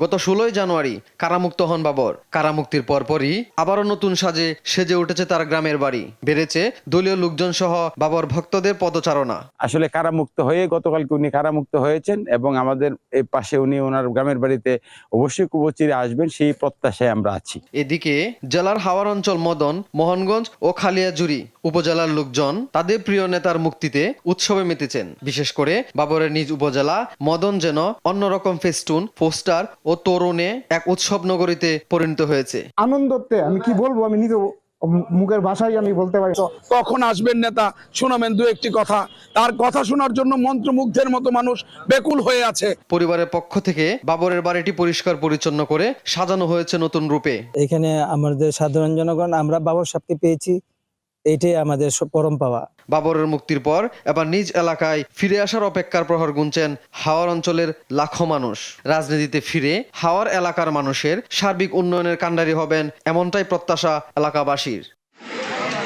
গত 16 জানুয়ারি কারামুক্ত হন বাবর। কারামুক্তির পরপরই আবারও নতুন সাজে সেজে উঠেছে তার গ্রামের বাড়ি। বেড়েছে দলীয় লোকজন সহ বাবর ভক্তদের পদচারণা। আসলে কারামুক্ত হয়ে গতকালকে উনি কারামুক্ত হয়েছেন এবং আমাদের এই পাশে উনি ওনার গ্রামের বাড়িতে অবশ্যই কুবচিরে আসবেন, সেই প্রত্যাশায় আমরা আছি। এদিকে জেলার হাওর অঞ্চল মদন, মোহনগঞ্জ ও খালিয়াজুরি উপজেলার লোকজন তাদের প্রিয় নেতার মুক্তিতে উৎসবে মেতেছেন। বিশেষ করে বাবরের নিজ উপজেলা মদন যেন অন্যরকম ফেস্টুন, পোস্টার ও তোরণে এক উৎসব নগরীতে পরিণত হয়েছে। আনন্দতে আমি কি বলবো, আমি নিজে মুখের ভাষায় আমি বলতে পারি। কখন আসবেন নেতা, শোনাবেন দু একটি কথা, তার কথা শোনার জন্য মন্ত্রমুগ্ধের মতো মানুষ বেকুল হয়ে আছে। পরিবারের পক্ষ থেকে বাবরের বাড়িটি পরিষ্কার পরিচ্ছন্ন করে সাজানো হয়েছে নতুন রূপে। এখানে আমাদের সাধারণ জনগণ আমরা বাবর সাহেবকে পেয়েছি, এইটাই আমাদের পরম পাওয়া। বাবরের মুক্তির পর এবার নিজ এলাকায় ফিরে আসার অপেক্ষার প্রহর গুনছেন হাওর অঞ্চলের লাখো মানুষ। রাজনীতিতে ফিরে হাওর এলাকার মানুষের সার্বিক উন্নয়নের কাণ্ডারি হবেন, এমনটাই প্রত্যাশা এলাকাবাসীর।